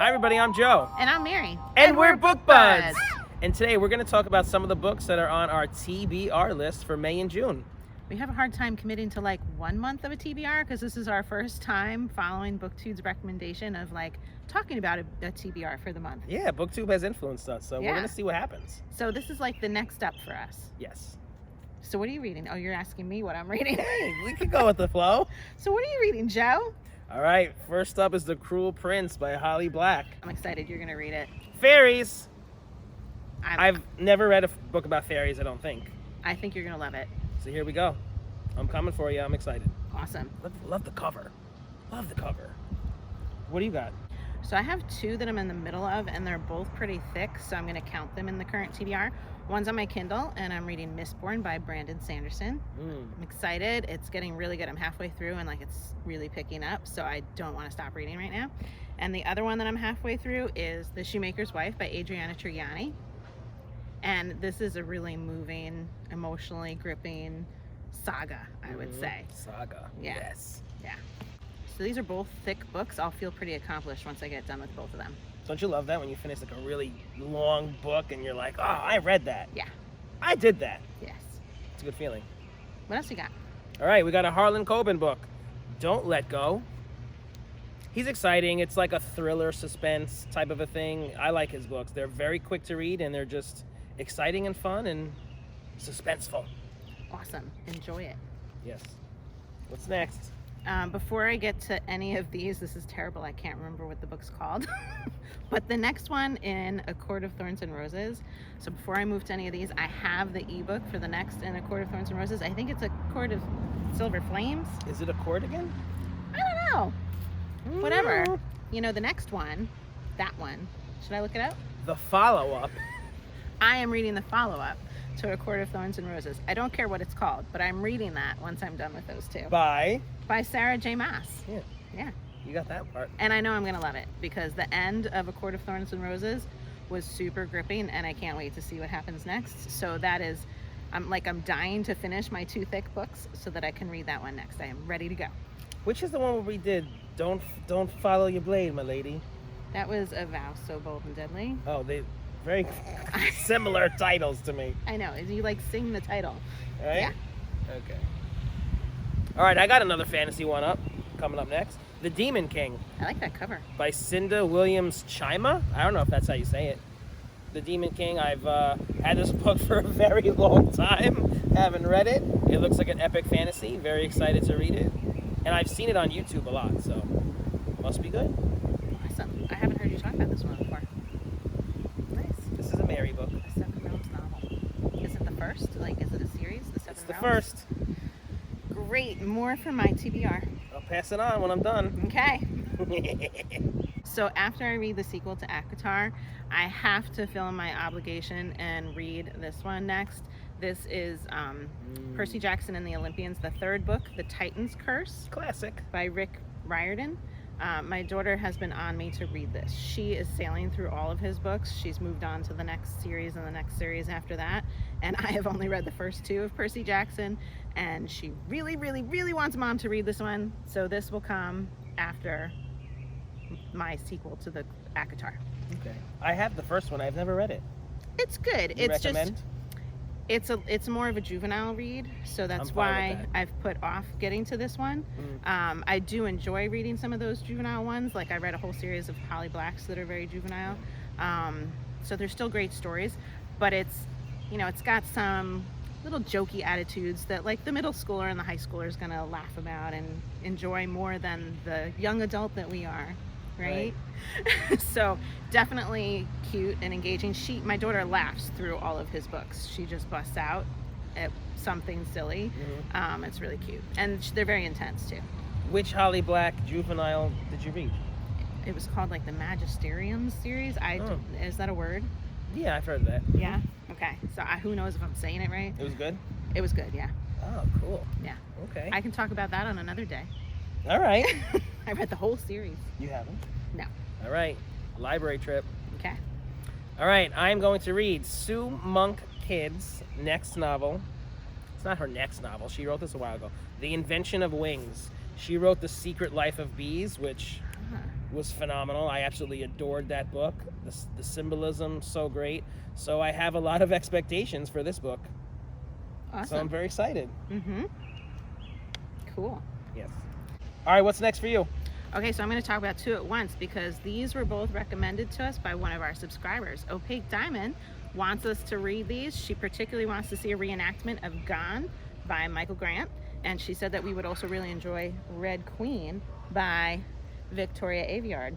Hi everybody, I'm Joe. And I'm Mary. And we're Book Buds. And today we're going to talk about some of the books that are on our TBR list for May and June. We have a hard time committing to like 1 month of a TBR because this is our first time following BookTube's recommendation of like talking about a TBR for the month. Yeah, BookTube has influenced us, so we're Yeah. going to see what happens. So this is like the next step for us. Yes. So what are you reading? Oh, you're asking me what I'm reading. Hey, we can go with the flow. So what are you reading, Joe? All right, first up is The Cruel Prince by Holly Black. I'm excited you're going to read it. Fairies. I've never read a book about fairies, I don't think. I think you're going to love it. So here we go. I'm coming for you. I'm excited. Awesome. Love the cover. Love the cover. What do you got? So I have two that I'm in the middle of, and they're both pretty thick, so I'm going to count them in the current TBR. One's on my Kindle, and I'm reading Mistborn by Brandon Sanderson. I'm excited. It's getting really good. I'm halfway through, and like it's really picking up, so I don't want to stop reading right now. And the other one that I'm halfway through is The Shoemaker's Wife by Adriana Triani. And this is a really moving, emotionally gripping saga, I would say. Saga. Yeah. Yes. Yeah. So these are both thick books. I'll feel pretty accomplished once I get done with both of them. Don't you love that when you finish like a really long book and you're like, oh, I read that. Yeah. I did that. Yes. It's a good feeling. What else you got? All right, we got a Harlan Cobin book, Don't Let Go. He's exciting. It's like a thriller suspense type of a thing. I like his books. They're very quick to read and they're just exciting and fun and suspenseful. Awesome. Enjoy it. Yes. What's next? Before I get to any of these, this is terrible. I can't remember what the book's called. But the next one in A Court of Thorns and Roses. So before I move to any of these, I have the ebook for the next in A Court of Thorns and Roses. I think it's A Court of Silver Flames. Is it a court again? I don't know. Whatever. You know, the next one, that one. Should I look it up? The follow-up. I am reading the follow-up to A Court of Thorns and Roses. I don't care what it's called, but I'm reading that once I'm done with those two. By Sarah J. Maas. Yeah. Yeah. You got that part. And I know I'm going to love it because the end of A Court of Thorns and Roses was super gripping and I can't wait to see what happens next. So that is, I'm dying to finish my two thick books so that I can read that one next. I am ready to go. Which is the one where we did Don't Follow Your Blade, my lady? That was A Vow So Bold and Deadly. Oh, they very similar titles to me. I know. You like sing the title. Right? Yeah. Okay. All right, I got another fantasy one coming up next. The Demon King I like that cover. by Cinda Williams Chima. I don't know if that's how you say it. The Demon King. I've had this book for a very long time. Haven't read it. It looks like an epic fantasy. Very excited to read it. And I've seen it on YouTube a lot, so must be good. Awesome. I haven't heard you talk about this one before. Nice. This is a Mary book. A Seven Realms novel. Is it the first? Like, is it a series? The Seven It's the Realms? first. Great. More for my TBR. I'll pass it on when I'm done. Okay. So after I read the sequel to ACOTAR, I have to fill in my obligation and read this one next. This is Percy Jackson and the Olympians, the third book, The Titan's Curse. Classic. By Rick Riordan. My daughter has been on me to read this. She is sailing through all of his books. She's moved on to the next series and the next series after that. And I have only read the first two of Percy Jackson. And she really, really, really wants mom to read this one. So this will come after my sequel to the ACOTAR. Okay. I have the first one. I've never read it. It's good. You It's recommend? it's more of a juvenile read, so that's I'm fine why with that. I've put off getting to this one. I do enjoy reading some of those juvenile ones. Like I read a whole series of Holly Blacks that are very juvenile. So they're still great stories, but it's got some little jokey attitudes that like the middle schooler and the high schooler is gonna laugh about and enjoy more than the young adult that we are. Right? So definitely cute and engaging. My daughter laughs through all of his books. She just busts out at something silly. It's really cute, and they're very intense too. Which Holly Black juvenile did you read? It was called like the Magisterium series. Is that a word? Yeah, I've heard that. Yeah. Okay. So who knows if I'm saying it right? It was good? It was good. Yeah. Oh, cool. Yeah. Okay. I can talk about that on another day. All right. I read the whole series. You haven't? No. All right. Library trip. Okay. All right. I'm going to read Sue Monk Kidd's next novel. It's not her next novel. She wrote this a while ago. The Invention of Wings. She wrote The Secret Life of Bees, which was phenomenal. I absolutely adored that book. The symbolism, so great. So I have a lot of expectations for this book. Awesome. So I'm very excited. Mm-hmm. Cool. Yes. All right, what's next for you? Okay, so I'm going to talk about two at once because these were both recommended to us by one of our subscribers. Opaque Diamond wants us to read these. She particularly wants to see a reenactment of Gone by Michael Grant. And she said that we would also really enjoy Red Queen by Victoria Aveyard.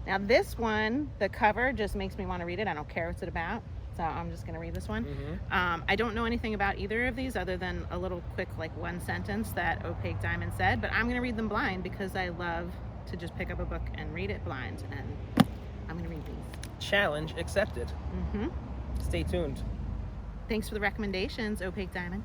Now this one, the cover just makes me want to read it. I don't care what it's about. So I'm just going to read this one. Mm-hmm. I don't know anything about either of these other than a little quick, like one sentence that Opaque Diamond said, but I'm going to read them blind because I love to just pick up a book and read it blind. And I'm going to read these. Challenge accepted. Mm-hmm. Stay tuned. Thanks for the recommendations, Opaque Diamond.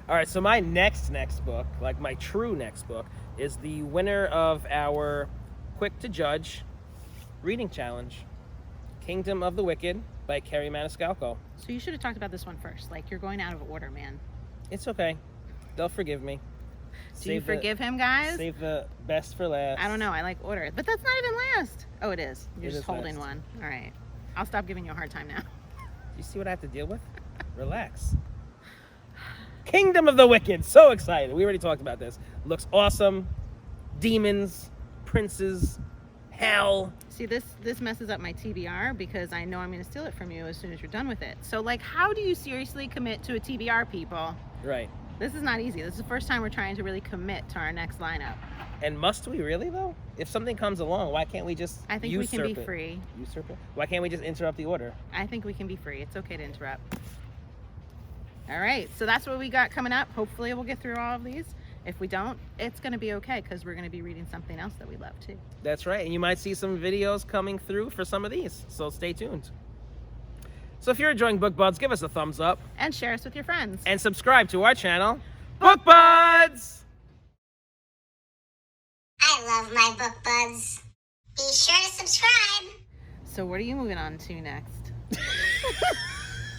All right, so my next book, like my true next book, is the winner of our Quick to Judge reading challenge, Kingdom of the Wicked by Kerry Maniscalco. So you should have talked about this one first. Like, you're going out of order, man. It's okay. They'll forgive me. Do you forgive him, guys? Save the best for last. I don't know. I like order. But that's not even last. Oh, it is. You're It just is holding last. one. All right. I'll stop giving you a hard time now. You see what I have to deal with? Relax. Kingdom of the Wicked. So excited. We already talked about this. Looks awesome. Demons, princes, hell. See, this messes up my TBR because I know I'm going to steal it from you as soon as you're done with it. So, like, how do you seriously commit to a TBR, people? Right. This is not easy. This is the first time we're trying to really commit to our next lineup. And must we really, though? If something comes along, why can't we just I think we usurp can be it? free. Usurp it? Why can't we just interrupt the order? I think we can be free. It's okay to interrupt. All right, so that's what we got coming up. Hopefully we'll get through all of these. If we don't, it's going to be okay because we're going to be reading something else that we love too. That's right. And you might see some videos coming through for some of these. So stay tuned. So if you're enjoying Book Buds, give us a thumbs up. And share us with your friends. And subscribe to our channel, Book Buds! I love my book buds. Be sure to subscribe. So what are you moving on to next?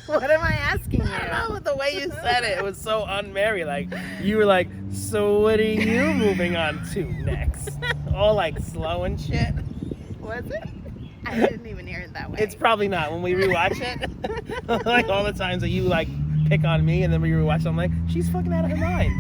What am I asking you? I don't know, the way you said it was so unmerry. Like, you were like, so what are you moving on to next? All like slow and shit. Was it? I didn't even hear it that way. It's probably not. When we rewatch it, like all the times that you like pick on me and then we rewatch it, I'm like, she's fucking out of her mind.